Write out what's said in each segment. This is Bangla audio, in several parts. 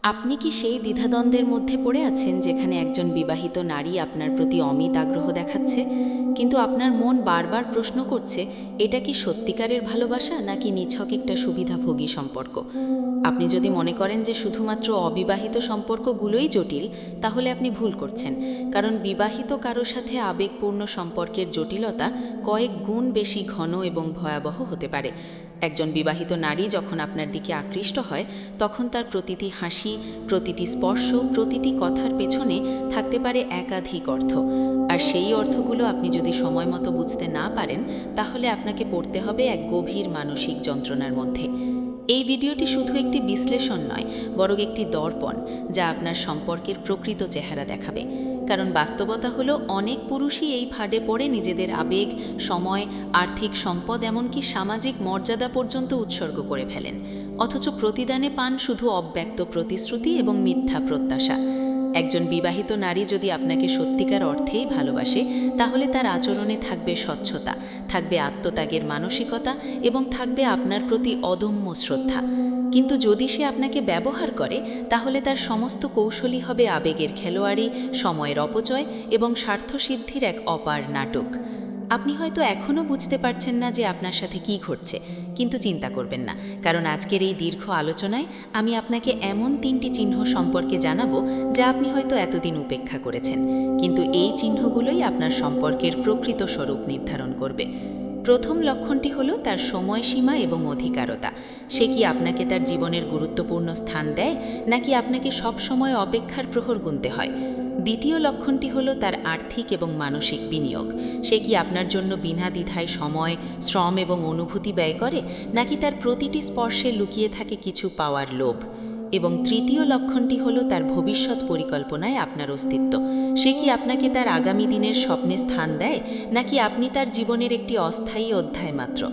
আপনি কি সেই দ্বিধাদ্বন্দ্বের মধ্যে পড়ে আছেন যেখানে একজন বিবাহিত নারী আপনার প্রতি অমিত আগ্রহ দেখাচ্ছে, কিন্তু আপনার মন বারবার প্রশ্ন করছে এটা কি সত্যিকারের ভালোবাসা নাকি নিছক একটা সুবিধাভোগী সম্পর্ক? আপনি যদি মনে করেন যে শুধুমাত্র অবিবাহিত সম্পর্কগুলোই জটিল, তাহলে আপনি ভুল করছেন। কারণ বিবাহিত কারো সাথে আবেগপূর্ণ সম্পর্কের জটিলতা কয়েক গুণ বেশি ঘন এবং ভয়াবহ হতে পারে। একজন বিবাহিত নারী যখন আপনার দিকে আকৃষ্ট হয়, তখন তার প্রতিটি হাসি, প্রতিটি স্পর্শ, প্রতিটি কথার পেছনে থাকতে পারে একাধিক অর্থ। আর সেই অর্থগুলো আপনি যদি সময় মতো বুঝতে না পারেন, তাহলে আপনাকে পড়তে হবে এক গভীর মানসিক যন্ত্রণার মধ্যে। এই ভিডিওটি শুধু একটি বিশ্লেষণ নয়, বরং একটি দর্পণ, যা আপনার সম্পর্কের প্রকৃত চেহারা দেখাবে। কারণ বাস্তবতা হলো, অনেক পুরুষই এই ফাঁদে পড়ে নিজেদের আবেগ, সময়, আর্থিক সম্পদ, এমনকি সামাজিক মর্যাদা পর্যন্ত উৎসর্গ করে ফেলেন, অথচ প্রতিদানে পান শুধু অব্যক্ত প্রতিশ্রুতি এবং মিথ্যা প্রত্যাশা। একজন বিবাহিত নারী যদি আপনাকে সত্যিকার অর্থেই ভালোবাসে, তাহলে তার আচরণে থাকবে স্বচ্ছতা, থাকবে আত্মত্যাগের মানসিকতা এবং থাকবে আপনার প্রতি অদম্য শ্রদ্ধা। কিন্তু যদি সে আপনাকে ব্যবহার করে, তাহলে তার সমস্ত কৌশলই হবে আবেগের খেলোয়াড়ি, সময়ের অপচয় এবং স্বার্থসিদ্ধির এক অপার নাটক। আপনি হয়তো এখনও বুঝতে পারছেন না যে আপনার সাথে কী ঘটছে, কিন্তু চিন্তা করবেন না, কারণ আজকের এই দীর্ঘ আলোচনায় আমি আপনাকে এমন 3টি চিহ্ন সম্পর্কে জানাবো যা আপনি হয়তো এতদিন উপেক্ষা করেছেন, কিন্তু এই চিহ্নগুলোই আপনার সম্পর্কের প্রকৃত স্বরূপ নির্ধারণ করবে। প্রথম লক্ষণটি হলো তার সময়সীমা এবং অধিকারতা। সে কি আপনাকে তার জীবনের গুরুত্বপূর্ণ স্থান দেয়, নাকি আপনাকে সব সময় অপেক্ষার প্রহর গুনতে হয়? দ্বিতীয় লক্ষণটি হলো তার আর্থিক এবং মানসিক বিনিয়োগ। সে কি আপনার জন্য বিনা দ্বিধায় সময়, শ্রম এবং অনুভূতি ব্যয় করে, নাকি তার প্রতিটি স্পর্শে লুকিয়ে থাকে কিছু পাওয়ার লোভ? এবং তৃতীয় লক্ষণটি হলো তার ভবিষ্যৎ পরিকল্পনায় আপনার অস্তিত্ব। সে কি আপনাকে তার আগামী দিনের স্বপ্নে স্থান দেয়, নাকি আপনি তার জীবনের একটি অস্থায়ী অধ্যায় মাত্র?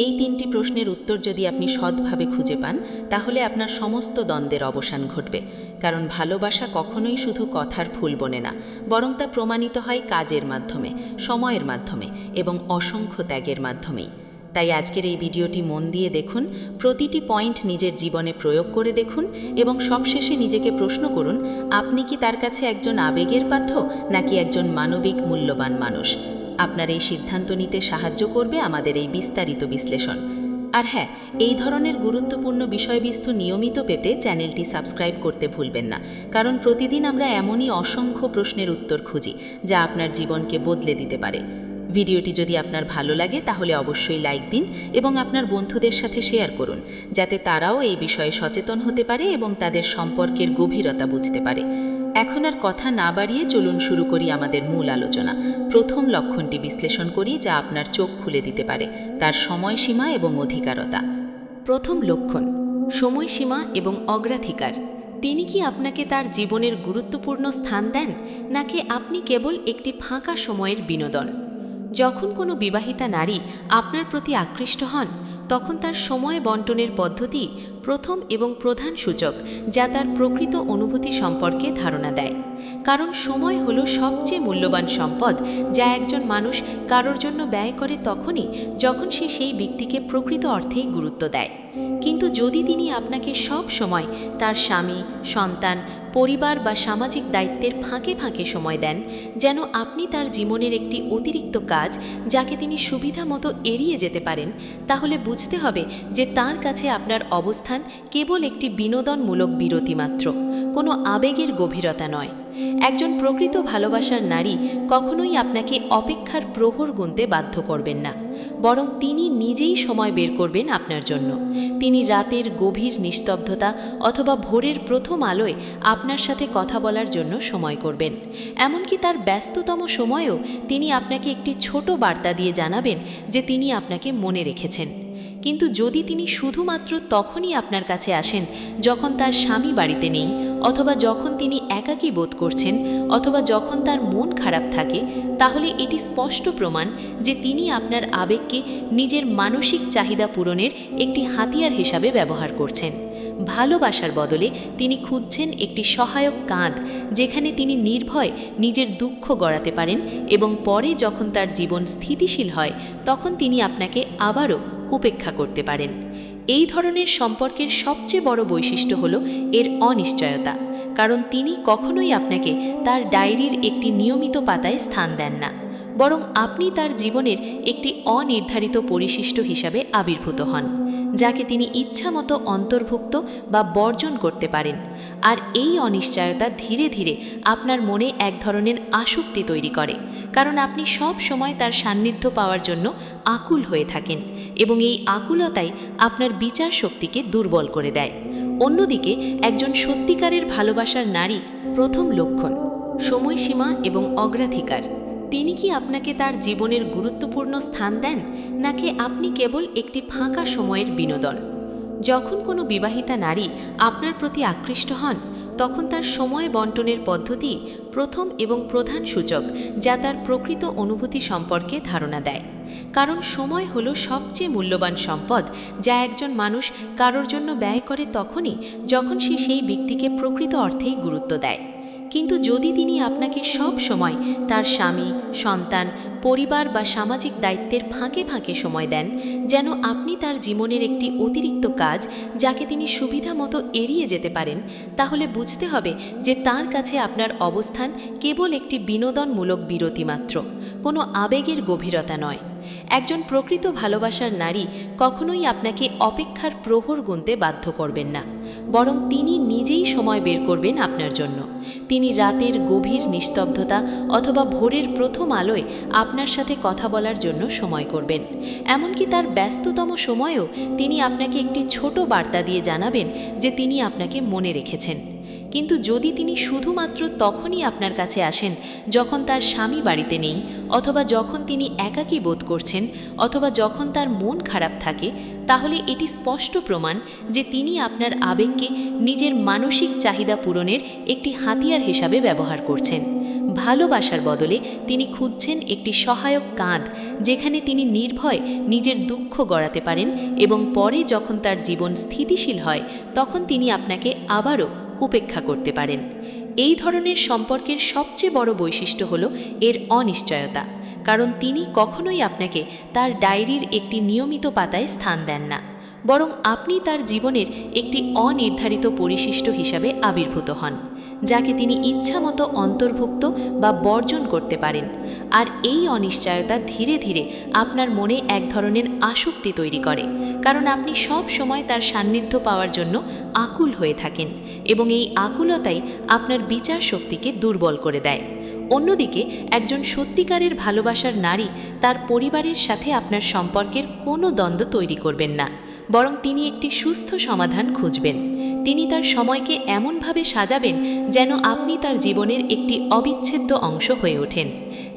এই 3টি প্রশ্নের উত্তর যদি আপনি সৎভাবে খুঁজে পান, তাহলে আপনার সমস্ত দ্বন্দ্বের অবসান ঘটবে। কারণ ভালোবাসা কখনোই শুধু কথার ফুল বনে না, বরং তা প্রমাণিত হয় কাজের মাধ্যমে, সময়ের মাধ্যমে এবং অসংখ্য ত্যাগের মাধ্যমেই। তাই আজকের এই ভিডিওটি মন দিয়ে দেখুন, প্রতিটি পয়েন্ট নিজের জীবনে প্রয়োগ করে দেখুন এবং সবশেষে নিজেকে প্রশ্ন করুন, আপনি কি তার কাছে একজন আবেগের পাত্র নাকি একজন মানবিক মূল্যবান মানুষ? আপনার এই সিদ্ধান্ত নিতে সাহায্য করবে আমাদের এই বিস্তারিত বিশ্লেষণ। আর হ্যাঁ, এই ধরনের গুরুত্বপূর্ণ বিষয়বস্তু নিয়মিত পেতে চ্যানেলটি সাবস্ক্রাইব করতে ভুলবেন না, কারণ প্রতিদিন আমরা এমনই অসংখ্য প্রশ্নের উত্তর খুঁজি যা আপনার জীবনকে বদলে দিতে পারে। ভিডিওটি যদি আপনার ভালো লাগে, তাহলে অবশ্যই লাইক দিন এবং আপনার বন্ধুদের সাথে শেয়ার করুন, যাতে তারাও এই বিষয়ে সচেতন হতে পারে এবং তাদের সম্পর্কের গভীরতা বুঝতে পারে। এখন আর কথা না বাড়িয়ে চলুন শুরু করি আমাদের মূল আলোচনা। প্রথম লক্ষণটি বিশ্লেষণ করি যা আপনার চোখ খুলে দিতে পারে, তার সময়সীমা এবং অধিকারতা। প্রথম লক্ষণ: সময়সীমা এবং অগ্রাধিকার। তিনি কি আপনাকে তার জীবনের গুরুত্বপূর্ণ স্থান দেন, নাকি আপনি কেবল একটি ফাঁকা সময়ের বিনোদন? যখন কোনো বিবাহিতা নারী আপনার প্রতি আকৃষ্ট হন, তখন তার সময় বন্টনের পদ্ধতি প্রথম এবং প্রধান সূচক, যা তার প্রকৃত অনুভূতি সম্পর্কে ধারণা দেয়। কারণ সময় হলো সবচেয়ে মূল্যবান সম্পদ, যা একজন মানুষ কারোর জন্য ব্যয় করে তখনই যখন সে সেই ব্যক্তিকে প্রকৃত অর্থেই গুরুত্ব দেয়। কিন্তু যদি তিনি আপনাকে সব সময় তার স্বামী, সন্তান, পরিবার বা সামাজিক দায়িত্বের ফাঁকে ফাঁকে সময় দেন, যেন আপনি তার জীবনের একটি অতিরিক্ত কাজ যাকে তিনি সুবিধা মতো এড়িয়ে যেতে পারেন, তাহলে বুঝতে হবে যে তার কাছে আপনার অবস্থান কেবল একটি বিনোদনমূলক বিরতি মাত্র, কোনো আবেগের গভীরতা নয়। একজন প্রকৃত ভালোবাসার নারী কখনোই আপনাকে অপেক্ষার প্রহর গুনতে বাধ্য করবেন না, বরং তিনি নিজেই সময় বের করবেন আপনার জন্য। তিনি রাতের গভীর নিস্তব্ধতা অথবা ভোরের প্রথম আলোয় আপনার সাথে কথা বলার জন্য সময় করবেন। এমনকি তার ব্যস্ততম সময়েও তিনি আপনাকে একটি ছোট বার্তা দিয়ে জানাবেন যে তিনি আপনাকে মনে রেখেছেন। কিন্তু যদি তিনি শুধুমাত্র তখনই আপনার কাছে আসেন যখন তার স্বামী বাড়িতে নেই, অথবা যখন তিনি একাকী বোধ করছেন, অথবা যখন তার মন খারাপ থাকে, তাহলে এটি স্পষ্ট প্রমাণ যে তিনি আপনার আবেগকে নিজের মানসিক চাহিদা পূরণের একটি হাতিয়ার হিসাবে ব্যবহার করছেন। ভালোবাসার বদলে তিনি খুঁজছেন একটি সহায়ক কাঁধ, যেখানে তিনি নির্ভয়ে নিজের দুঃখ গড়াতে পারেন এবং পরে যখন তার জীবন স্থিতিশীল হয়, তখন তিনি আপনাকে আবারও উপেক্ষা করতে পারেন। এই ধরনের সম্পর্কের সবচেয়ে বড় বৈশিষ্ট্য হল এর অনিশ্চয়তা, কারণ তিনি কখনোই আপনাকে তার ডায়েরির একটি নিয়মিত পাতায় স্থান দেন না, বরং আপনি তার জীবনের একটি অনির্ধারিত পরিশিষ্ট হিসাবে আবির্ভূত হন, যাকে তিনি ইচ্ছামতো অন্তর্ভুক্ত বা বর্জন করতে পারেন। আর এই অনিশ্চয়তা ধীরে ধীরে আপনার মনে এক ধরনের আসক্তি তৈরি করে, কারণ আপনি সব সময় তার সান্নিধ্য পাওয়ার জন্য আকুল হয়ে থাকেন, এবং এই আকুলতাই আপনার বিচার শক্তিকে দুর্বল করে দেয়। অন্যদিকে একজন সত্যিকারের ভালোবাসার নারী প্রথম লক্ষণ সময়সীমা এবং অগ্রাধিকার। তিনি কি আপনাকে তার জীবনের গুরুত্বপূর্ণ স্থান দেন, নাকি আপনি কেবল একটি ফাঁকা সময়ের বিনোদন? যখন কোনো বিবাহিতা নারী আপনার প্রতি আকৃষ্ট হন, তখন তার সময় বন্টনের পদ্ধতি প্রথম এবং প্রধান সূচক, যা তার প্রকৃত অনুভূতি সম্পর্কে ধারণা দেয়। কারণ সময় হলো সবচেয়ে মূল্যবান সম্পদ, যা একজন মানুষ কারোর জন্য ব্যয় করে তখনই যখন সে সেই ব্যক্তিকে প্রকৃত অর্থেই গুরুত্ব দেয়। কিন্তু যদি তিনি আপনাকে সব সময় তার স্বামী, সন্তান, পরিবার বা সামাজিক দায়িত্বের ফাঁকে ফাঁকে সময় দেন, যেন আপনি তার জীবনের একটি অতিরিক্ত কাজ যাকে তিনি সুবিধা মতো এড়িয়ে যেতে পারেন, তাহলে বুঝতে হবে যে তার কাছে আপনার অবস্থান কেবল একটি বিনোদনমূলক বিরতি মাত্র, কোনো আবেগের গভীরতা নয়। একজন প্রকৃত ভালোবাসার নারী কখনোই আপনাকে অপেক্ষার প্রহর গুনতে বাধ্য করবেন না, বরং তিনি নিজেই সময় বের করবেন আপনার জন্য। তিনি রাতের গভীর নিস্তব্ধতা অথবা ভোরের প্রথম আলোয় আপনার সাথে কথা বলার জন্য সময় করবেন। এমনকি তার ব্যস্ততম সময়েও তিনি আপনাকে একটি ছোট বার্তা দিয়ে জানাবেন যে তিনি আপনাকে মনে রেখেছেন। কিন্তু যদি তিনি শুধুমাত্র তখনই আপনার কাছে আসেন যখন তার স্বামী বাড়িতে নেই, অথবা যখন তিনি একাকী বোধ করছেন, অথবা যখন তার মন খারাপ থাকে, তাহলে এটি স্পষ্ট প্রমাণ যে তিনি আপনার আবেগকে নিজের মানসিক চাহিদা পূরণের একটি হাতিয়ার হিসাবে ব্যবহার করছেন। ভালোবাসার বদলে তিনি খুঁজছেন একটি সহায়ক কাঁধ, যেখানে তিনি নির্ভয়ে নিজের দুঃখ গড়াতে পারেন, এবং পরে যখন তার জীবন স্থিতিশীল হয় তখন তিনি আপনাকে আবারও উপেক্ষা করতে পারেন। এই ধরনের সম্পর্কের সবচেয়ে বড় বৈশিষ্ট্য হল এর অনিশ্চয়তা, কারণ তিনি কখনোই আপনাকে তার ডায়েরির একটি নিয়মিত পাতায় স্থান দেন না, বরং আপনি তার জীবনের একটি অনির্ধারিত পরিশিষ্ট হিসাবে আবির্ভূত হন, যাকে তিনি ইচ্ছামতো অন্তর্ভুক্ত বা বর্জন করতে পারেন। আর এই অনিশ্চয়তা ধীরে ধীরে আপনার মনে এক ধরনের আসক্তি তৈরি করে, কারণ আপনি সব সময় তার সান্নিধ্য পাওয়ার জন্য আকুল হয়ে থাকেন, এবং এই আকুলতাই আপনার বিচার শক্তিকে দুর্বল করে দেয়। অন্যদিকে একজন সত্যিকারের ভালোবাসার নারী তার পরিবারের সাথে আপনার সম্পর্কের কোনো দ্বন্দ্ব তৈরি করবেন না, বরং তিনি একটি সুস্থ সমাধান খুঁজবেন। তিনি তার সময়কে এমনভাবে সাজাবেন যেন আপনি তার জীবনের একটি অবিচ্ছেদ্য অংশ হয়ে ওঠেন।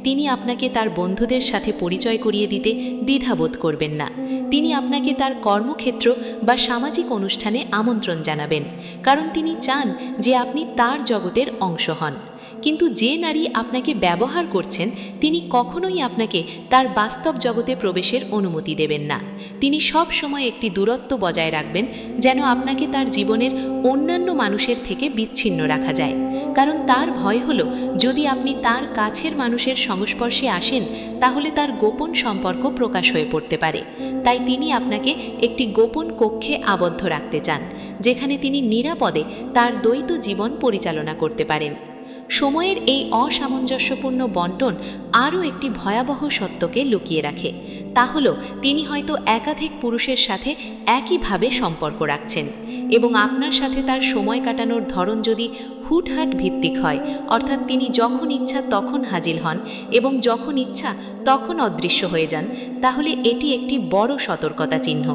তিনি আপনাকে তার বন্ধুদের সাথে পরিচয় করিয়ে দিতে দ্বিধাবোধ করবেন না। তিনি আপনাকে তার কর্মক্ষেত্র বা সামাজিক অনুষ্ঠানে আমন্ত্রণ জানাবেন, কারণ তিনি চান যে আপনি তার জগতের অংশ হন। কিন্তু যে নারী আপনাকে ব্যবহার করছেন, তিনি কখনোই আপনাকে তার বাস্তব জগতে প্রবেশের অনুমতি দেবেন না। তিনি সব সময় একটি দূরত্ব বজায় রাখবেন, যেন আপনাকে তার জীবনের অন্যান্য মানুষের থেকে বিচ্ছিন্ন রাখা যায়। কারণ তার ভয় হলো, যদি আপনি তার কাছের মানুষের সংস্পর্শে আসেন, তাহলে তার গোপন সম্পর্ক প্রকাশ হয়ে পড়তে পারে। তাই তিনি আপনাকে একটি গোপন কক্ষে আবদ্ধ রাখতে চান, যেখানে তিনি নিরাপদে তার দ্বৈত জীবন পরিচালনা করতে পারেন। সময়ের এই অসামঞ্জস্যপূর্ণ বন্টন আরও একটি ভয়াবহ সত্যকে লুকিয়ে রাখে। তা হলো, তিনি হয়তো একাধিক পুরুষের সাথে একইভাবে সম্পর্ক রাখছেন, এবং আপনার সাথে তার সময় কাটানোর ধরন যদি হুটহাট ভিত্তিক হয়, অর্থাৎ তিনি যখন ইচ্ছা তখন হাজির হন এবং যখন ইচ্ছা তখন অদৃশ্য হয়ে যান, তাহলে এটি একটি বড় সতর্কতা চিহ্ন।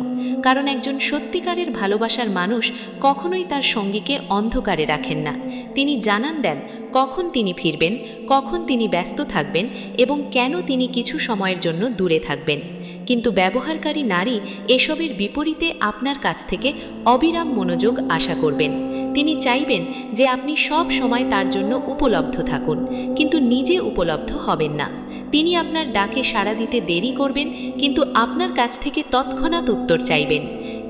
কারণ একজন সত্যিকারের ভালোবাসার মানুষ কখনোই তার সঙ্গীকে অন্ধকারে রাখেন না। তিনি জানান দেন কখন তিনি ফিরবেন, কখন তিনি ব্যস্ত থাকবেন এবং কেন তিনি কিছু সময়ের জন্য দূরে থাকবেন। কিন্তু ব্যবহারকারী নারী এসবের বিপরীতে আপনার কাছ থেকে অবিরাম মনোযোগ আশা করবেন। তিনি চাইবেন যে আপনি সব সময় তার জন্য উপলব্ধ থাকুন, কিন্তু নিজে উপলব্ধ হবেন না। তিনি আপনার ডাকে সাড়া দিতে দেরি করবেন, কিন্তু আপনার কাছ থেকে তৎক্ষণাৎ উত্তর চাইবেন।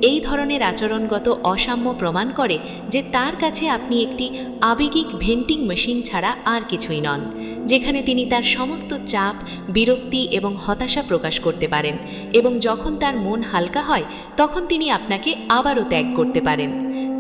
এই ধরনের আচরণগত অসাম্য প্রমাণ করে যে তার কাছে আপনি একটি আবেগিক ভেন্টিং মেশিন ছাড়া আর কিছুই নন, যেখানে তিনি তার সমস্ত চাপ, বিরক্তি এবং হতাশা প্রকাশ করতে পারেন, এবং যখন তার মন হালকা হয় তখন তিনি আপনাকে আবারও ত্যাগ করতে পারেন।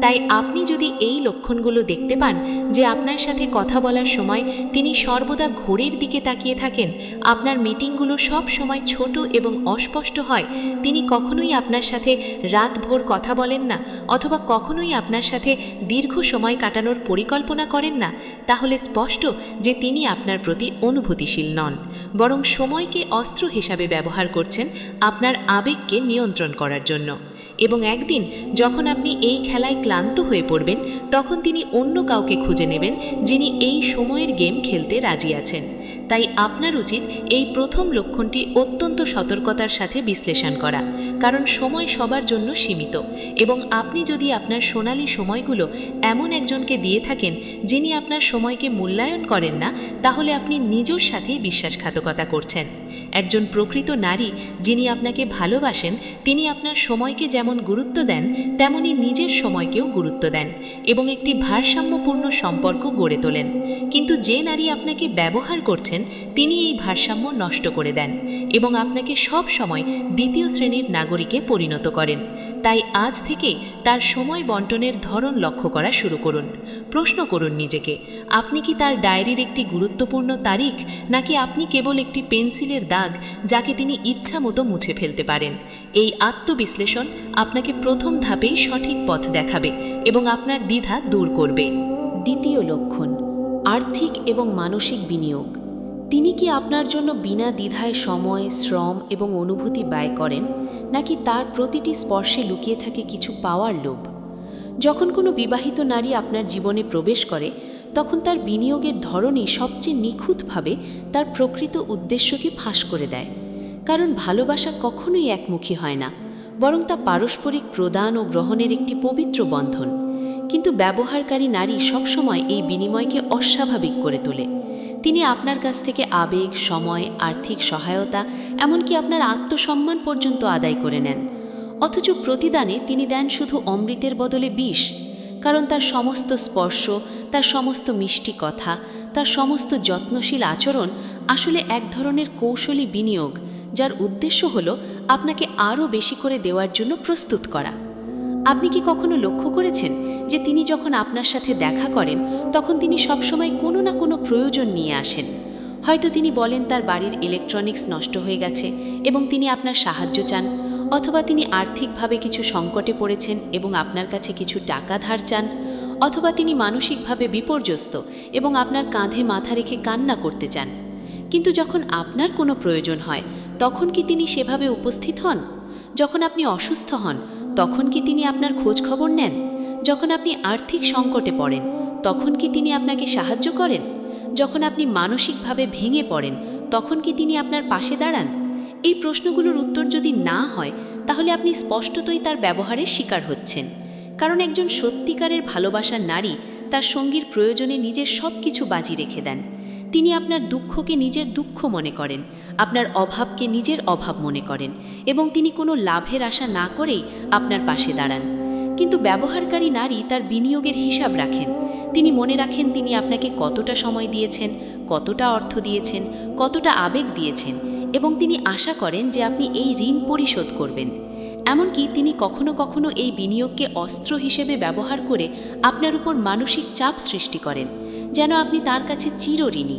তাই আপনি যদি এই লক্ষণগুলো দেখতে পান যে আপনার সাথে কথা বলার সময় তিনি সর্বদা ঘড়ির দিকে তাকিয়ে থাকেন, আপনার মিটিংগুলো সব সময় ছোট এবং অস্পষ্ট হয়, তিনি কখনোই আপনার সাথে রাতভর কথা বলেন না, অথবা কখনোই আপনার সাথে দীর্ঘ সময় কাটানোর পরিকল্পনা করেন না, তাহলে স্পষ্ট যে তিনি আপনার প্রতি অনুভূতিশীল নন, বরং সময়কে অস্ত্র হিসাবে ব্যবহার করছেন আপনার আবেগকে নিয়ন্ত্রণ করার জন্য। এবং একদিন যখন আপনি এই খেলায় ক্লান্ত হয়ে পড়বেন, তখন তিনি অন্য কাউকে খুঁজে নেবেন যিনি এই সময়ের গেম খেলতে রাজি আছেন। তাই আপনার উচিত এই প্রথম লক্ষণটি অত্যন্ত সতর্কতার সাথে বিশ্লেষণ করা, কারণ সময় সবার জন্য সীমিত, এবং আপনি যদি আপনার সোনালী সময়গুলো এমন একজনকে দিয়ে থাকেন যিনি আপনার সময়কে মূল্যায়ন করেন না, তাহলে আপনি নিজের সাথেই বিশ্বাসঘাতকতা করছেন। একজন প্রকৃত নারী যিনি আপনাকে ভালোবাসেন, তিনি আপনার সময়কে যেমন গুরুত্ব দেন তেমনি নিজের সময়কেও গুরুত্ব দেন এবং একটি ভারসাম্যপূর্ণ সম্পর্ক গড়ে তোলেন। কিন্তু যে নারী আপনাকে ব্যবহার করছেন, তিনি এই ভারসাম্য নষ্ট করে দেন এবং আপনাকে সব সময় দ্বিতীয় শ্রেণীর নাগরিকে পরিণত করেন। তাই আজ থেকে তার সময় বন্টনের ধরন লক্ষ্য করা শুরু করুন। প্রশ্ন করুন নিজেকে, আপনি কি তার ডায়েরির একটি গুরুত্বপূর্ণ তারিখ, নাকি আপনি কেবল একটি পেন্সিলের দাগ যাকে তিনি ইচ্ছা মতো মুছে ফেলতে পারেন? এই আত্মবিশ্লেষণ আপনাকে প্রথম ধাপেই সঠিক পথ দেখাবে এবং আপনার দ্বিধা দূর করবে। দ্বিতীয় লক্ষণ, আর্থিক এবং মানসিক বিনিয়োগ। তিনি কি আপনার জন্য বিনা দ্বিধায় সময়, শ্রম এবং অনুভূতি ব্যয় করেন, নাকি তার প্রতিটি স্পর্শে লুকিয়ে থাকে কিছু পাওয়ার লোভ? যখন কোনো বিবাহিত নারী আপনার জীবনে প্রবেশ করে, তখন তার বিনিয়োগের ধরনই সবচেয়ে নিখুঁতভাবে তার প্রকৃত উদ্দেশ্যকে ফাঁস করে দেয়। কারণ ভালোবাসা কখনোই একমুখী হয় না, বরং তা পারস্পরিক প্রদান ও গ্রহণের একটি পবিত্র বন্ধন। কিন্তু ব্যবহারকারী নারী সবসময় এই বিনিময়কে অস্বাভাবিক করে তোলে। তিনি আপনার কাছ থেকে আবেগ, সময়, আর্থিক সহায়তা, এমনকি আপনার আত্মসম্মান পর্যন্ত আদায় করে নেন। অথচ প্রতিদানে তিনি দেন শুধু অমৃতের বদলে বিষ। কারণ তার সমস্ত স্পর্শ, তার সমস্ত মিষ্টি কথা, তার সমস্ত যত্নশীল আচরণ আসলে এক ধরনের কৌশলী বিনিয়োগ, যার উদ্দেশ্য হল আপনাকে আরও বেশি করে দেওয়ার জন্য প্রস্তুত করা। আপনি কি কখনো লক্ষ্য করেছেন যে তিনি যখন আপনার সাথে দেখা করেন, তখন তিনি সবসময় কোনো না কোনো প্রয়োজন নিয়ে আসেন? হয়তো তিনি বলেন তার বাড়ির ইলেকট্রনিক্স নষ্ট হয়ে গেছে এবং তিনি আপনার সাহায্য চান, অথবা তিনি আর্থিকভাবে কিছু সংকটে পড়েছেন এবং আপনার কাছে কিছু টাকা ধার চান, অথবা তিনি মানসিকভাবে বিপর্যস্ত এবং আপনার কাঁধে মাথা রেখে কান্না করতে চান। কিন্তু যখন আপনার কোনো প্রয়োজন হয়, তখন কি তিনি সেভাবে উপস্থিত হন? যখন আপনি অসুস্থ হন, তখন কি তিনি আপনার খোঁজ খবর নেন? যখন আপনি আর্থিক সংকটে পড়েন, তখন কি তিনি আপনাকে সাহায্য করেন? যখন আপনি মানসিকভাবে ভেঙে পড়েন, তখন কি তিনি আপনার পাশে দাঁড়ান? এই প্রশ্নগুলোর উত্তর যদি না হয়, তাহলে আপনি স্পষ্টতই তার ব্যবহারের শিকার হচ্ছেন। কারণ একজন সত্যিকারের ভালোবাসার নারী তার সঙ্গীর প্রয়োজনে নিজের সব কিছু বাজি রেখে দেন। তিনি আপনার দুঃখকে নিজের দুঃখ মনে করেন, আপনার অভাবকে নিজের অভাব মনে করেন, এবং তিনি কোনো লাভের আশা না করেই আপনার পাশে দাঁড়ান। কিন্তু ব্যবহারকারী নারী তার বিনিয়োগের হিসাব রাখেন। তিনি মনে রাখেন তিনি আপনাকে কতটা সময় দিয়েছেন, কতটা অর্থ দিয়েছেন, কতটা আবেগ দিয়েছেন, এবং তিনি আশা করেন যে আপনি এই ঋণ পরিশোধ করবেন। এমনকি তিনি কখনো কখনো এই বিনিয়োগকে অস্ত্র হিসেবে ব্যবহার করে আপনার উপর মানসিক চাপ সৃষ্টি করেন, যেন আপনি তার কাছে চিরঋণী।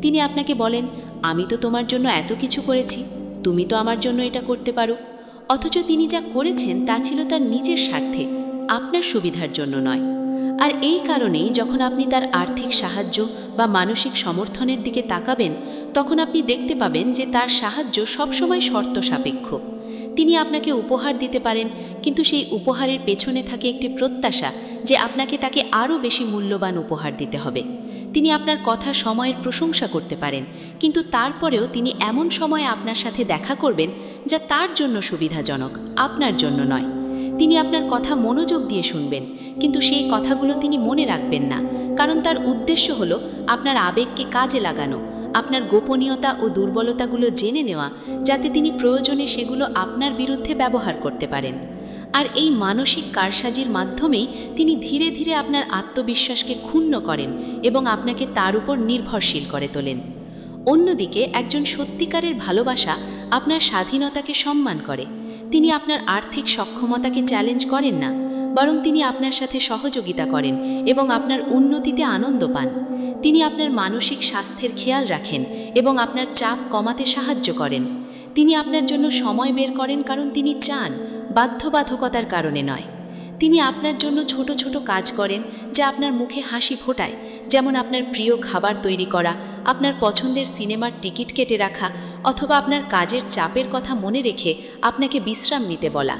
তিনি আপনাকে বলেন, আমি তো তোমার জন্য এত কিছু করেছি, তুমি তো আমার জন্য এটা করতে পারো। অথচ তিনি যা করেছেন তা ছিল তার নিজের স্বার্থে, আপনার সুবিধার জন্য নয়। আর এই কারণেই যখন আপনি তার আর্থিক সাহায্য বা মানসিক সমর্থনের দিকে তাকাবেন, তখন আপনি দেখতে পাবেন যে তার সাহায্য সবসময় শর্ত সাপেক্ষ। তিনি আপনাকে উপহার দিতে পারেন, কিন্তু সেই উপহারের পেছনে থাকে একটি প্রত্যাশা যে আপনাকে তাকে আরও বেশি মূল্যবান উপহার দিতে হবে। তিনি আপনার কথা সময়ের প্রশংসা করতে পারেন, কিন্তু তারপরেও তিনি এমন সময়ে আপনার সাথে দেখা করবেন যা তার জন্য সুবিধাজনক, আপনার জন্য নয়। তিনি আপনার কথা মনোযোগ দিয়ে শুনবেন, কিন্তু সেই কথাগুলো তিনি মনে রাখবেন না, কারণ তার উদ্দেশ্য হলো আপনার আবেগকে কাজে লাগানো, আপনার গোপনীয়তা ও দুর্বলতাগুলো জেনে নেওয়া, যাতে তিনি প্রয়োজনে সেগুলো আপনার বিরুদ্ধে ব্যবহার করতে পারেন। আর এই মানসিক কারসাজির মাধ্যমেই তিনি ধীরে ধীরে আপনার আত্মবিশ্বাসকে ক্ষুণ্ণ করেন এবং আপনাকে তার উপর নির্ভরশীল করে তোলেন। অন্যদিকে একজন সত্যিকারের ভালোবাসা আপনার স্বাধীনতাকে সম্মান করে। তিনি আপনার আর্থিক সক্ষমতাকে চ্যালেঞ্জ করেন না, বরং তিনি আপনার সাথে সহযোগিতা করেন এবং আপনার উন্নতিতে আনন্দ পান। তিনি আপনার মানসিক স্বাস্থ্যের খেয়াল রাখেন এবং আপনার চাপ কমাতে সাহায্য করেন। তিনি আপনার জন্য সময় বের করেন কারণ তিনি চান, বাধ্যবাধকতার কারণে নয়। তিনি আপনার জন্য ছোট ছোট কাজ করেন যা আপনার মুখে হাসি ফোটায়, যেমন আপনার প্রিয় খাবার তৈরি করা, আপনার পছন্দের সিনেমার টিকিট কেটে রাখা, অথবা আপনার কাজের চাপের কথা মনে রেখে আপনাকে বিশ্রাম নিতে বলা।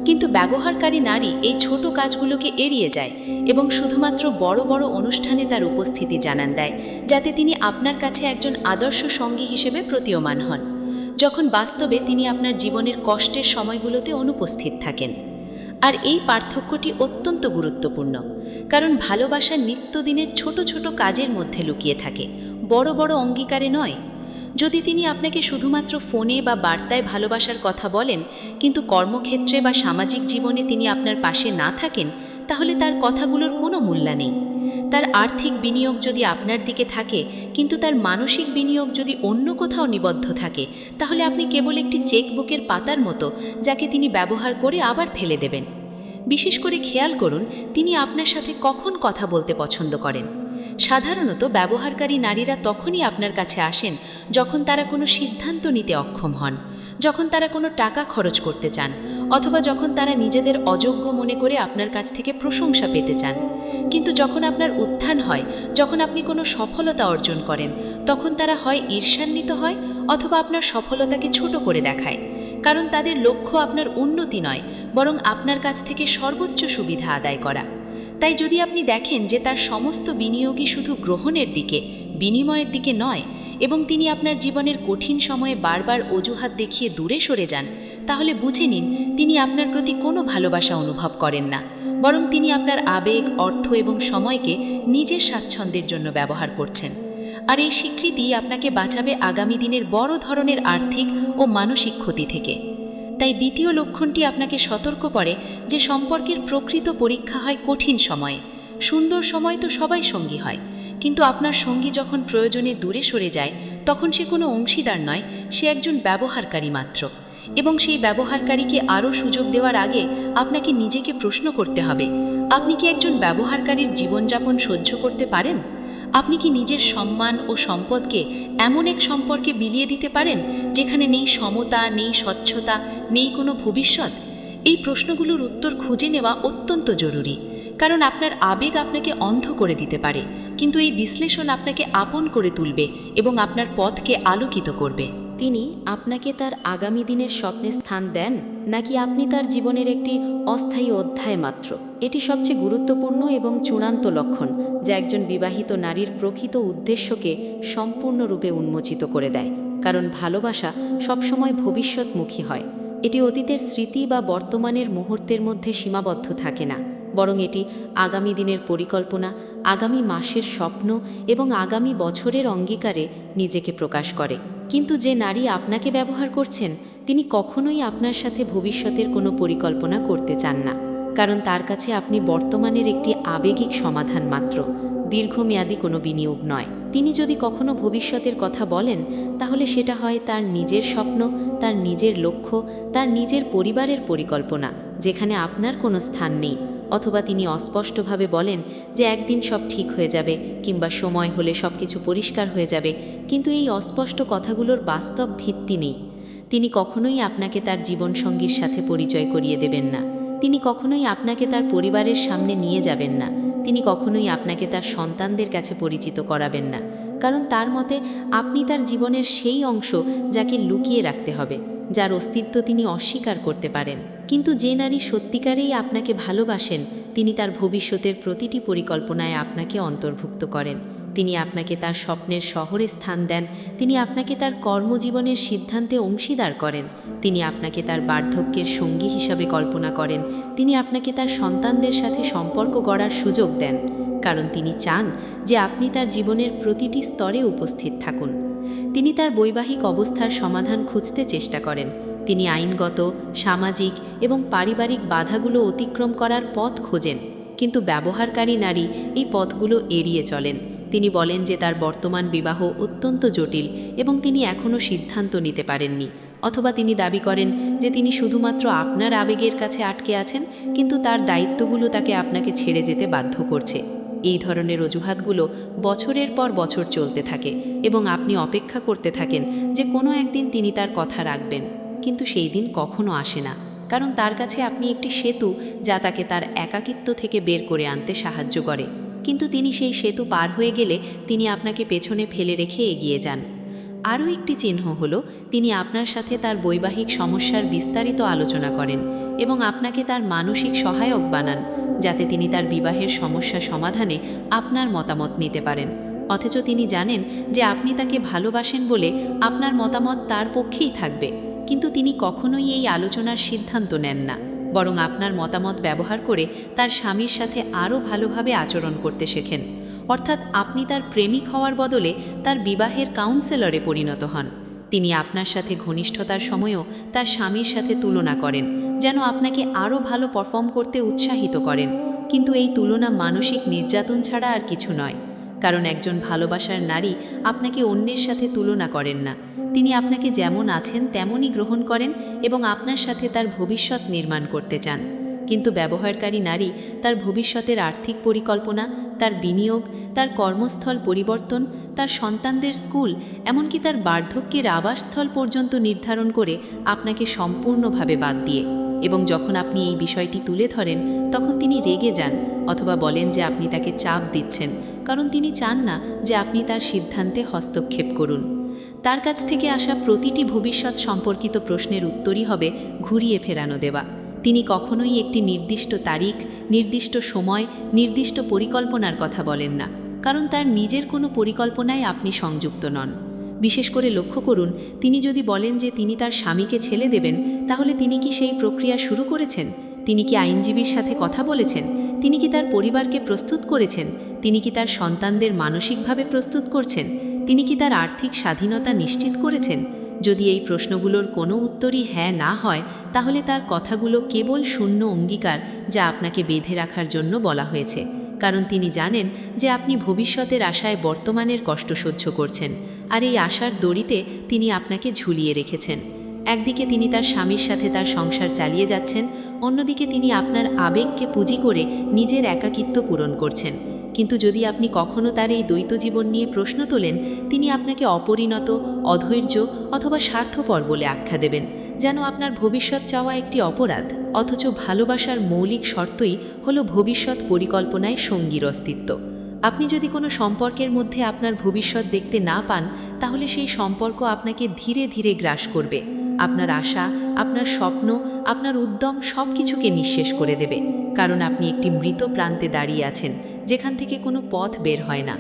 কিন্তু ব্যবহারকারী নারী এই ছোট কাজগুলোকে এড়িয়ে যায় এবং শুধুমাত্র বড় বড় অনুষ্ঠানে তার উপস্থিতি জানান দেয়, যাতে তিনি আপনার কাছে একজন আদর্শ সঙ্গী হিসেবে প্রতীয়মান হন, যখন বাস্তবে তিনি আপনার জীবনের কষ্টের সময়গুলোতে অনুপস্থিত থাকেন। আর এই পার্থক্যটি অত্যন্ত গুরুত্বপূর্ণ, কারণ ভালোবাসা নিত্যদিনের ছোট ছোট কাজের মধ্যে লুকিয়ে থাকে, বড় বড় অঙ্গীকারে নয়। যদি তিনি আপনাকে শুধুমাত্র ফোনে বা বার্তায় ভালোবাসার কথা বলেন, কিন্তু কর্মক্ষেত্রে বা সামাজিক জীবনে তিনি আপনার পাশে না থাকেন, তাহলে তার কথাগুলোর কোনো মূল্য নেই। তার আর্থিক বিনিয়োগ যদি আপনার দিকে থাকে, কিন্তু তার মানসিক বিনিয়োগ যদি অন্য কোথাও নিবদ্ধ থাকে, তাহলে আপনি কেবল একটি চেকবুকের পাতার মতো, যাকে তিনি ব্যবহার করে আবার ফেলে দেবেন। বিশেষ করে খেয়াল করুন তিনি আপনার সাথে কখন কথা বলতে পছন্দ করেন। সাধারণত ব্যবহারকারী নারীরা তখনই আপনার কাছে আসেন যখন তারা কোনো সিদ্ধান্ত নিতে অক্ষম হন, যখন তারা কোনো টাকা খরচ করতে চান, অথবা যখন তারা নিজেদের অযোগ্য মনে করে আপনার কাছ থেকে প্রশংসা পেতে চান। কিন্তু যখন আপনার উত্থান হয়, যখন আপনি কোনো সফলতা অর্জন করেন, তখন তারা হয় ঈর্ষান্বিত হয় অথবা আপনার সফলতাকে ছোট করে দেখায়, কারণ তাদের লক্ষ্য আপনার উন্নতি নয়, বরং আপনার কাছ থেকে সর্বোচ্চ সুবিধা আদায় করা। তাই যদি আপনি দেখেন যে তার সমস্ত বিনিয়োগই শুধু গ্রহণের দিকে, বিনিময়ের দিকে নয়, এবং তিনি আপনার জীবনের কঠিন সময়ে বারবার অজুহাত দেখিয়ে দূরে সরে যান, তাহলে বুঝে নিন তিনি আপনার প্রতি কোনো ভালোবাসা অনুভব করেন না, বরং তিনি আপনার আবেগ, অর্থ এবং সময়কে নিজের স্বাচ্ছন্দ্যের জন্য ব্যবহার করছেন। আর এই স্বীকৃতি আপনাকে বাঁচাবে আগামী দিনের বড় ধরনের আর্থিক ও মানসিক ক্ষতি থেকে। তাই দ্বিতীয় লক্ষণটি আপনাকে সতর্ক করে যে সম্পর্কের প্রকৃত পরীক্ষা হয় কঠিন সময়ে। সুন্দর সময় তো সবাই সঙ্গী হয়, কিন্তু আপনার সঙ্গী যখন প্রয়োজনে দূরে সরে যায়, তখন সে কোনো অংশীদার নয়, সে একজন ব্যবহারকারী মাত্র। এবং সেই ব্যবহারকারীকে আরও সুযোগ দেওয়ার আগে আপনাকে নিজেকে প্রশ্ন করতে হবে, আপনি কি একজন ব্যবহারকারীর জীবনযাপন সহ্য করতে পারেন? আপনি কি নিজের সম্মান ও সম্পদকে এমন এক সম্পর্কে বিলিয়ে দিতে পারেন যেখানে নেই সমতা, নেই স্বচ্ছতা, নেই কোনো ভবিষ্যৎ? এই প্রশ্নগুলোর উত্তর খুঁজে নেওয়া অত্যন্ত জরুরি, কারণ আপনার আবেগ আপনাকে অন্ধ করে দিতে পারে, কিন্তু এই বিশ্লেষণ আপনাকে আপন করে তুলবে এবং আপনার পথকে আলোকিত করবে। তিনি আপনাকে তার আগামী দিনের স্বপ্নে স্থান দেন, নাকি আপনি তার জীবনের একটি অস্থায়ী অধ্যায় মাত্র? এটি সবচেয়ে গুরুত্বপূর্ণ এবং চূড়ান্ত লক্ষণ, যা একজন বিবাহিত নারীর প্রকৃত উদ্দেশ্যকে সম্পূর্ণরূপে উন্মোচিত করে দেয়। কারণ ভালোবাসা সবসময় ভবিষ্যৎমুখী হয়। এটি অতীতের স্মৃতি বা বর্তমানের মুহূর্তের মধ্যে সীমাবদ্ধ থাকে না, বরং এটি আগামী দিনের পরিকল্পনা, আগামী মাসের স্বপ্ন এবং আগামী বছরের অঙ্গীকারে নিজেকে প্রকাশ করে। কিন্তু যে নারী আপনাকে ব্যবহার করছেন, তিনি কখনোই আপনার সাথে ভবিষ্যতের কোনো পরিকল্পনা করতে চান না, কারণ তার কাছে আপনি বর্তমানের একটি আবেগিক সমাধান মাত্র, দীর্ঘমেয়াদী কোনো বিনিয়োগ নয়। তিনি যদি কখনো ভবিষ্যতের কথা বলেন, তাহলে সেটা হয় তার নিজের স্বপ্ন, তার নিজের লক্ষ্য, তার নিজের পরিবারের পরিকল্পনা, যেখানে আপনার কোনো স্থান নেই। অথবা তিনি অস্পষ্টভাবে বলেন যে একদিন সব ঠিক হয়ে যাবে, কিংবা সময় হলে সব কিছু পরিষ্কার হয়ে যাবে, কিন্তু এই অস্পষ্ট কথাগুলোর বাস্তব ভিত্তি নেই। তিনি কখনোই আপনাকে তার জীবনসঙ্গীর সাথে পরিচয় করিয়ে দেবেন না। তিনি কখনোই আপনাকে তার পরিবারের সামনে নিয়ে যাবেন না। তিনি কখনোই আপনাকে তার সন্তানদের কাছে পরিচিত করাবেন না, কারণ তার মতে আপনি তার জীবনের সেই অংশ যাকে লুকিয়ে রাখতে হবে, যার অস্তিত্ব তিনি অস্বীকার করতে পারেন। কিন্তু যে নারী সত্যিকারেই আপনাকে ভালোবাসেন, তিনি তার ভবিষ্যতের প্রতিটি পরিকল্পনায় আপনাকে অন্তর্ভুক্ত করেন। তিনি আপনাকে তার স্বপ্নের শহরে স্থান দেন, তিনি আপনাকে তার কর্মজীবনের সিদ্ধান্তে অংশীদার করেন, তিনি আপনাকে তার বার্ধক্যের সঙ্গী হিসাবে কল্পনা করেন, তিনি আপনাকে তার সন্তানদের সাথে সম্পর্ক গড়ার সুযোগ দেন, কারণ তিনি চান যে আপনি তার জীবনের প্রতিটি স্তরে উপস্থিত থাকুন। তিনি তার বৈবাহিক অবস্থার সমাধান খুঁজতে চেষ্টা করেন, তিনি আইনগত, সামাজিক এবং পারিবারিক বাধাগুলো অতিক্রম করার পথ খোঁজেন, কিন্তু ব্যবহারকারী নারী এই পথগুলো এড়িয়ে চলেন। তিনি বলেন যে তার বর্তমান বিবাহ অত্যন্ত জটিল এবং তিনি এখনও সিদ্ধান্ত নিতে পারেননি, অথবা তিনি দাবি করেন যে তিনি শুধুমাত্র আপনার আবেগের কাছে আটকে আছেন, কিন্তু তার দায়িত্বগুলো তাকে আপনাকে ছেড়ে যেতে বাধ্য করছে। এই ধরনের অজুহাতগুলো বছরের পর বছর চলতে থাকে এবং আপনি অপেক্ষা করতে থাকেন যে কোনো একদিন তিনি তার কথা রাখবেন, কিন্তু সেই দিন কখনো আসে না, কারণ তার কাছে আপনি একটি সেতু যা তাকে তার একাকিত্ব থেকে বের করে আনতে সাহায্য করে। কিন্তু তিনি সেই সেতু পার হয়ে গেলে তিনি আপনাকে পেছনে ফেলে রেখে এগিয়ে যান। আরও একটি চিহ্ন হলো তিনি আপনার সাথে তার বৈবাহিক সমস্যার বিস্তারিত আলোচনা করেন এবং আপনাকে তার মানসিক সহায়ক বানান, যাতে তিনি তার বিবাহের সমস্যা সমাধানে আপনার মতামত নিতে পারেন। অথচ তিনি জানেন যে আপনি তাকে ভালোবাসেন বলে আপনার মতামত তার পক্ষেই থাকবে, কিন্তু তিনি কখনোই এই আলোচনার সিদ্ধান্ত নেন না, বরং আপনার মতামত ব্যবহার করে তার স্বামীর সাথে আরও ভালোভাবে আচরণ করতে শেখেন। অর্থাৎ আপনি তার প্রেমিক হওয়ার বদলে তার বিবাহের কাউন্সেলরে পরিণত হন। তিনি আপনার সাথে ঘনিষ্ঠতার সময়ও তার স্বামীর সাথে তুলনা করেন, যেন আপনাকে আরও ভালো পারফর্ম করতে উৎসাহিত করেন। কিন্তু এই তুলনা মানসিক নির্যাতন ছাড়া আর কিছু নয়, কারণ একজন ভালোবাসার নারী আপনাকে অন্যের সাথে তুলনা করেন না। তিনি আপনাকে যেমন আছেন তেমনই গ্রহণ করেন এবং আপনার সাথে তার ভবিষ্যৎ নির্মাণ করতে চান। কিন্তু ব্যবহারকারী নারী তার ভবিষ্যতের আর্থিক পরিকল্পনা, তার বিনিয়োগ, তার কর্মস্থল পরিবর্তন, তার সন্তানদের স্কুল, এমনকি তার বার্ধক্যের আবাসস্থল পর্যন্ত নির্ধারণ করে আপনাকে সম্পূর্ণভাবে বাদ দিয়ে। এবং যখন আপনি এই বিষয়টি তুলে ধরেন, তখন তিনি রেগে যান অথবা বলেন যে আপনি তাকে চাপ দিচ্ছেন, কারণ তিনি চান না যে আপনি তার সিদ্ধান্তে হস্তক্ষেপ করুন। তার কাছ থেকে আসা প্রতিটি ভবিষ্যৎ সম্পর্কিত প্রশ্নের উত্তরই হবে ঘুরিয়ে ফেরানো দেওয়া। তিনি কখনোই একটি নির্দিষ্ট তারিখ, নির্দিষ্ট সময়, নির্দিষ্ট পরিকল্পনার কথা বলেন না, কারণ তার নিজের কোনো পরিকল্পনায় আপনি সংযুক্ত নন। বিশেষ করে লক্ষ্য করুন, তিনি যদি বলেন যে তিনি তার স্বামীকে ছেড়ে দেবেন, তাহলে তিনি কি সেই প্রক্রিয়া শুরু করেছেন? তিনি কি আইনজীবীর সাথে কথা বলেছেন? তিনি কি তার পরিবারকে প্রস্তুত করেছেন? তিনি কি তার সন্তানদের মানসিকভাবে প্রস্তুত করছেন? তিনি কি তার আর্থিক স্বাধীনতা নিশ্চিত করেছেন? যদি এই প্রশ্নগুলোর কোনো উত্তরই হ্যাঁ না হয়, তাহলে তার কথাগুলো কেবল শূন্য অঙ্গীকার যা আপনাকে বেঁধে রাখার জন্য বলা হয়েছে, কারণ তিনি জানেন যে আপনি ভবিষ্যতের আশায় বর্তমানের কষ্ট সহ্য করছেন, আর এই আশার দড়িতে তিনি আপনাকে ঝুলিয়ে রেখেছেন। একদিকে তিনি তার স্বামীর সাথে তার সংসার চালিয়ে যাচ্ছেন, অন্যদিকে তিনি আপনার আবেগকে পুঁজি করে নিজের একাকিত্ব পূরণ করছেন। কিন্তু যদি আপনি কখনো তার এই দ্বৈত জীবন নিয়ে প্রশ্ন তোলেন, তিনি আপনাকে অপরিণত, অধৈর্য অথবা স্বার্থপর বলে আখ্যা দেবেন, যেন আপনার ভবিষ্যৎ চাওয়া একটি অপরাধ। অথচ ভালোবাসার মৌলিক শর্তই হলো ভবিষ্যৎ পরিকল্পনায় সঙ্গীর অস্তিত্ব। আপনি যদি কোনো সম্পর্কের মধ্যে আপনার ভবিষ্যৎ দেখতে না পান, তাহলে সেই সম্পর্ক আপনাকে ধীরে ধীরে গ্রাস করবে। আপনার আশা, আপনার স্বপ্ন, আপনার উদ্যম সব কিছুকে নিঃশেষ করে দেবে, কারণ আপনি একটি মৃত প্রান্তে দাঁড়িয়ে আছেন, যেখান থেকে কোনো পথ বের হয় না।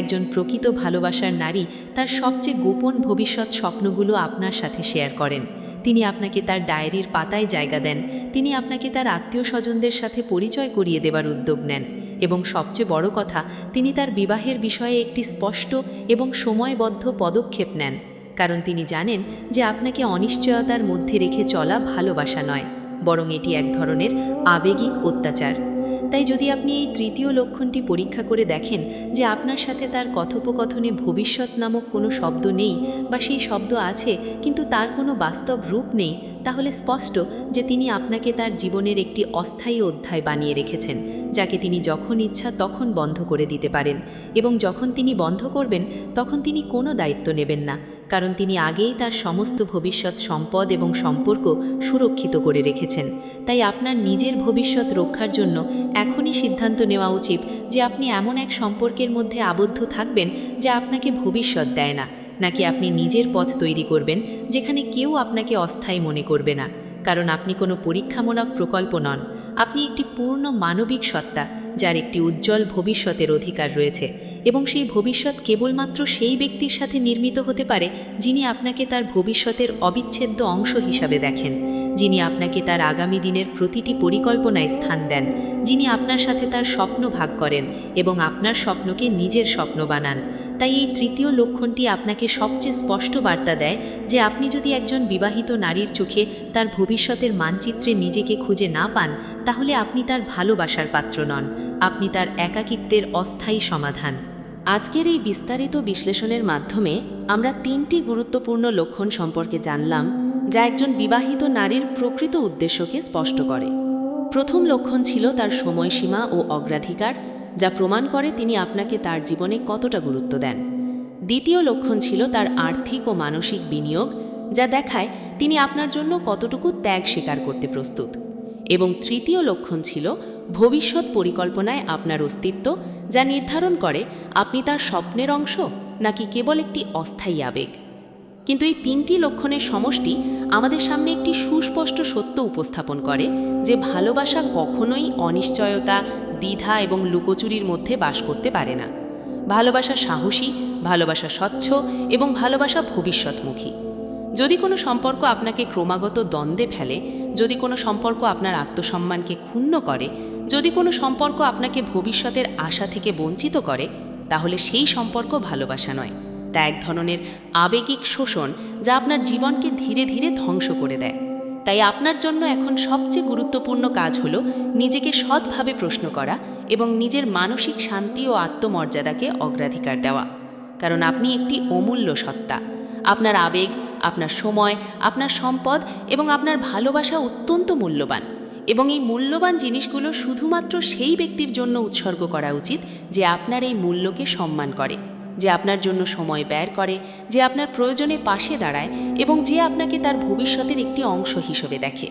একজন প্রকৃত ভালোবাসার নারী তার সবচেয়ে গোপন ভবিষ্যৎ স্বপ্নগুলো আপনার সাথে শেয়ার করেন। তিনি আপনাকে তার ডায়েরির পাতায় জায়গা দেন, তিনি আপনাকে তার আত্মীয় স্বজনদের সাথে পরিচয় করিয়ে দেবার উদ্যোগ নেন, এবং সবচেয়ে বড় কথা, তিনি তার বিবাহের বিষয়ে একটি স্পষ্ট এবং সময়বদ্ধ পদক্ষেপ নেন, কারণ তিনি জানেন যে আপনাকে অনিশ্চয়তার মধ্যে রেখে চলা ভালোবাসা নয়, বরং এটি এক ধরনের আবেগিক অত্যাচার। তাই যদি আপনি এই তৃতীয় লক্ষণটি পরীক্ষা করে দেখেন যে আপনার সাথে তার কথোপকথনে ভবিষ্যৎ নামক কোনো শব্দ নেই, বা সেই শব্দ আছে কিন্তু তার কোনো বাস্তব রূপ নেই, তাহলে স্পষ্ট যে তিনি আপনাকে তার জীবনের একটি অস্থায়ী অধ্যায় বানিয়ে রেখেছেন, যাকে তিনি যখন ইচ্ছা তখন বন্ধ করে দিতে পারেন, এবং যখন তিনি বন্ধ করবেন তখন তিনি কোনো দায়িত্ব নেবেন না, কারণ তিনি আগেই তার সমস্ত ভবিষ্যৎ সম্পদ এবং সম্পর্ক সুরক্ষিত করে রেখেছেন। তাই আপনার নিজের ভবিষ্যৎ রক্ষার জন্য এখনই সিদ্ধান্ত নেওয়া উচিত যে আপনি এমন এক সম্পর্কের মধ্যে আবদ্ধ থাকবেন যা আপনাকে ভবিষ্যৎ দেয় না, নাকি আপনি নিজের পথ তৈরি করবেন যেখানে কেউ আপনাকে অস্থায়ী মনে করবে না, কারণ আপনি কোনো পরীক্ষামূলক প্রকল্প নন। আপনি একটি পূর্ণ মানবিক সত্তা, যার একটি উজ্জ্বল ভবিষ্যতের অধিকার রয়েছে, এবং সেই ভবিষ্যৎ কেবলমাত্র সেই ব্যক্তির সাথে নির্মিত হতে পারে যিনি আপনাকে তার ভবিষ্যতের অবিচ্ছেদ্য অংশ হিসাবে দেখেন, যিনি আপনাকে তার আগামী দিনের প্রতিটি পরিকল্পনায় স্থান দেন, যিনি আপনার সাথে তার স্বপ্ন ভাগ করেন এবং আপনার স্বপ্নকে নিজের স্বপ্ন বানান। তাই এই তৃতীয় লক্ষণটি আপনাকে সবচেয়ে স্পষ্ট বার্তা দেয় যে আপনি যদি একজন বিবাহিত নারীর চোখে তার ভবিষ্যতের মানচিত্রে নিজেকে খুঁজে না পান, তাহলে আপনি তার ভালোবাসার পাত্র নন, আপনি তার একাকিত্বের অস্থায়ী সমাধান। আজকের এই বিস্তারিত বিশ্লেষণের মাধ্যমে আমরা 3টি গুরুত্বপূর্ণ লক্ষণ সম্পর্কে জানলাম, যা একজন বিবাহিত নারীর প্রকৃত উদ্দেশ্যকে স্পষ্ট করে। প্রথম লক্ষণ ছিল তার সময়সীমা ও অগ্রাধিকার, যা প্রমাণ করে তিনি আপনাকে তার জীবনে কতটা গুরুত্ব দেন। দ্বিতীয় লক্ষণ ছিল তার আর্থিক ও মানসিক বিনিয়োগ, যা দেখায় তিনি আপনার জন্য কতটুকু ত্যাগ স্বীকার করতে প্রস্তুত। এবং তৃতীয় লক্ষণ ছিল ভবিষ্যৎ পরিকল্পনায় আপনার অস্তিত্ব, যা নির্ধারণ করে আপনি তার স্বপ্নের অংশ নাকি কেবল একটি অস্থায়ী আবেগ। কিন্তু এই 3টি লক্ষণের সমষ্টি আমাদের সামনে একটি সুস্পষ্ট সত্য উপস্থাপন করে যে ভালোবাসা কখনোই অনিশ্চয়তা, দ্বিধা এবং লুকোচুরির মধ্যে বাস করতে পারে না। ভালোবাসা সাহসী, ভালোবাসা স্বচ্ছ এবং ভালোবাসা ভবিষ্যৎমুখী। যদি কোনো সম্পর্ক আপনাকে ক্রমাগত দ্বন্দ্বে ফেলে, যদি কোনো সম্পর্ক আপনার আত্মসম্মানকে ক্ষুণ্ণ করে, যদি কোনো সম্পর্ক আপনাকে ভবিষ্যতের আশা থেকে বঞ্চিত করে, তাহলে সেই সম্পর্ক ভালোবাসা নয়, তা এক ধরনের আবেগিক শোষণ, যা আপনার জীবনকে ধীরে ধীরে ধ্বংস করে দেয়। তাই আপনার জন্য এখন সবচেয়ে গুরুত্বপূর্ণ কাজ হলো নিজেকে সৎভাবে প্রশ্ন করা এবং নিজের মানসিক শান্তি ও আত্মমর্যাদাকে অগ্রাধিকার দেওয়া। কারণ আপনি একটি অমূল্য সত্তা। আপনার আবেগ, আপনার সময়, আপনার সম্পদ এবং আপনার ভালোবাসা অত্যন্ত মূল্যবান। এবং এই মূল্যবান জিনিসগুলো শুধুমাত্র সেই ব্যক্তির জন্য উৎসর্গ করা উচিত যে আপনার এই মূল্যকে সম্মান করে, যে আপনার জন্য সময় ব্যয় করে, যে আপনার প্রয়োজনে পাশে দাঁড়ায় এবং যে আপনাকে তার ভবিষ্যতের একটি অংশ হিসেবে দেখে।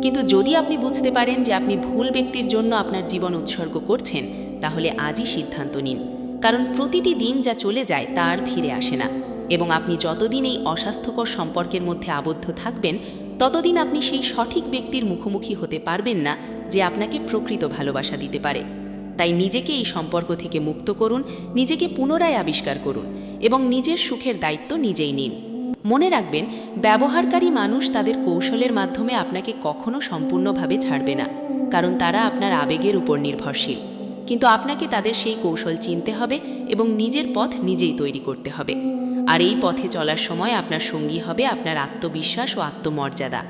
কিন্তু যদি আপনি বুঝতে পারেন যে আপনি ভুল ব্যক্তির জন্য আপনার জীবন উৎসর্গ করছেন, তাহলে আজই সিদ্ধান্ত নিন। কারণ প্রতিটি দিন যা চলে যায় তা আর ফিরে আসে না। এবং আপনি যতদিন এই অস্বাস্থ্যকর সম্পর্কের মধ্যে আবদ্ধ থাকবেন, ততদিন আপনি সেই সঠিক ব্যক্তির মুখোমুখি হতে পারবেন না যে আপনাকে প্রকৃত ভালোবাসা দিতে পারে। তাই নিজেকে এই সম্পর্ক থেকে মুক্ত করুন, নিজেকে পুনরায় আবিষ্কার করুন এবং নিজের সুখের দায়িত্ব নিজেই নিন। মনে রাখবেন, ব্যবহারকারী মানুষ তাদের কৌশলের মাধ্যমে আপনাকে কখনো সম্পূর্ণভাবে ছাড়বে না, কারণ তারা আপনার আবেগের উপর নির্ভরশীল। কিন্তু আপনাকে তাদের সেই কৌশল চিনতে হবে এবং নিজের পথ নিজেই তৈরি করতে হবে। আর এই পথে চলার সময় আপনার সঙ্গী হবে আপনার আত্মবিশ্বাস ও আত্মমর্যাদা।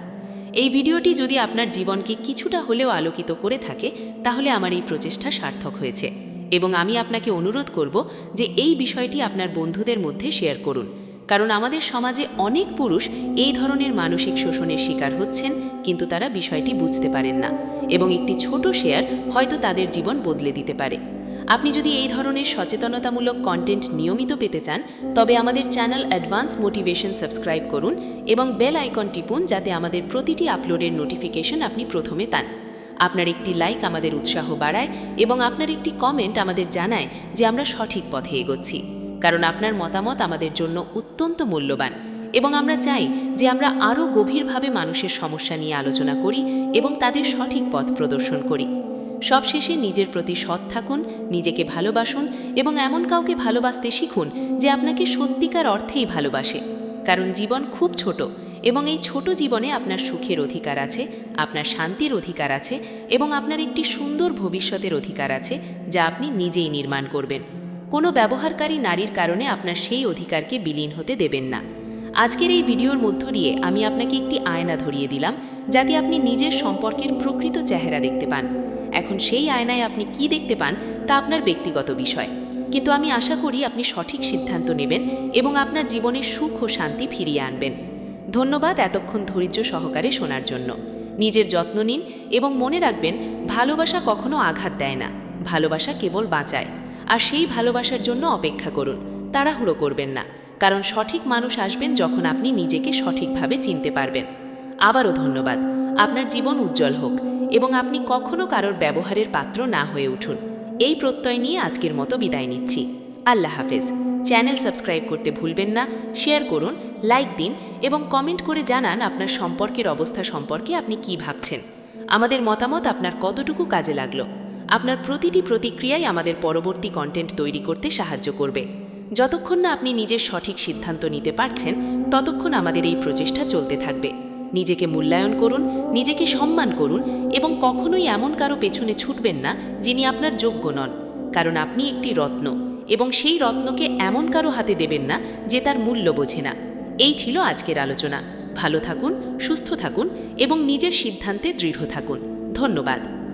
এই ভিডিওটি যদি আপনার জীবনকে কিছুটা হলেও আলোকিত করে থাকে, তাহলে আমার এই প্রচেষ্টা সার্থক হয়েছে। এবং আমি আপনাকে অনুরোধ করব যে এই বিষয়টি আপনার বন্ধুদের মধ্যে শেয়ার করুন, কারণ আমাদের সমাজে অনেক পুরুষ এই ধরনের মানসিক শোষণের শিকার হচ্ছেন, কিন্তু তারা বিষয়টি বুঝতে পারেন না এবং একটি ছোট শেয়ার হয়তো তাদের জীবন বদলে দিতে পারে। আপনি যদি এই ধরনের সচেতনতামূলক কন্টেন্ট নিয়মিত পেতে চান, তবে আমাদের চ্যানেল অ্যাডভান্স মোটিভেশন সাবস্ক্রাইব করুন এবং বেল আইকন টিপুন, যাতে আমাদের প্রতিটি আপলোডের নোটিফিকেশন আপনি প্রথমে পান। আপনার একটি লাইক আমাদের উৎসাহ বাড়ায় এবং আপনার একটি কমেন্ট আমাদের জানায় যে আমরা সঠিক পথে এগোচ্ছি। কারণ আপনার মতামত আমাদের জন্য অত্যন্ত মূল্যবান এবং আমরা চাই যে আমরা আরও গভীরভাবে মানুষের সমস্যা নিয়ে আলোচনা করি এবং তাদের সঠিক পথ প্রদর্শন করি। সবশেষে নিজের প্রতি সৎ থাকুন, নিজেকে ভালোবাসুন এবং এমন কাউকে ভালোবাসতে শিখুন যে আপনাকে সত্যিকার অর্থেই ভালোবাসে। কারণ জীবন খুব ছোট এবং এই ছোট জীবনে আপনার সুখের অধিকার আছে, আপনার শান্তির অধিকার আছে এবং আপনার একটি সুন্দর ভবিষ্যতের অধিকার আছে, যা আপনি নিজেই নির্মাণ করবেন। কোনো ব্যবহারকারী নারীর কারণে আপনার সেই অধিকারকে বিলীন হতে দেবেন না। আজকের এই ভিডিওর মধ্য দিয়ে আমি আপনাকে একটি আয়না ধরিয়ে দিলাম, যাতে আপনি নিজের সম্পর্কের প্রকৃত চেহারা দেখতে পান। এখন সেই আয়নায় আপনি কি দেখতে পান তা আপনার ব্যক্তিগত বিষয়, কিন্তু আমি আশা করি আপনি সঠিক সিদ্ধান্ত নেবেন এবং আপনার জীবনে সুখ ও শান্তি ফিরিয়ে আনবেন। ধন্যবাদ এতক্ষণ ধৈর্য সহকারে শোনার জন্য। নিজের যত্ন নিন এবং মনে রাখবেন, ভালোবাসা কখনো আঘাত দেয় না, ভালোবাসা কেবল বাঁচায়। আর সেই ভালোবাসার জন্য অপেক্ষা করুন, তাড়াহুড়ো করবেন না, কারণ সঠিক মানুষ আসবেন যখন আপনি নিজেকে সঠিকভাবে চিনতে পারবেন। আবারও ধন্যবাদ। আপনার জীবন উজ্জ্বল হোক এবং আপনি কখনো কারোর ব্যবহারের পাত্র না হয়ে উঠুন। এই প্রত্যয় নিয়ে আজকের মতো বিদায় নিচ্ছি। আল্লাহ হাফেজ। চ্যানেল সাবস্ক্রাইব করতে ভুলবেন না, শেয়ার করুন, লাইক দিন এবং কমেন্ট করে জানান আপনার সম্পর্কের অবস্থা সম্পর্কে আপনি কি ভাবছেন। আমাদের মতামত আপনার কতটুকু কাজে লাগলো। আপনার প্রতিটি প্রতিক্রিয়াই আমাদের পরবর্তী কন্টেন্ট তৈরি করতে সাহায্য করবে। যতক্ষণ না আপনি নিজের সঠিক সিদ্ধান্ত নিতে পারছেন, ততক্ষণ আমাদের এই প্রচেষ্টা চলতে থাকবে। নিজেকে মূল্যায়ন করুন, নিজেকে সম্মান করুন এবং কখনোই এমন কারো পেছনে ছুটবেন না যিনি আপনার যোগ্য নন, কারণ আপনি একটি রত্ন এবং সেই রত্নকে এমন কারো হাতে দেবেন না যে তার মূল্য বোঝে না। এই ছিল আজকের আলোচনা। ভালো থাকুন, সুস্থ থাকুন এবং নিজের সিদ্ধান্তে দৃঢ় থাকুন। ধন্যবাদ।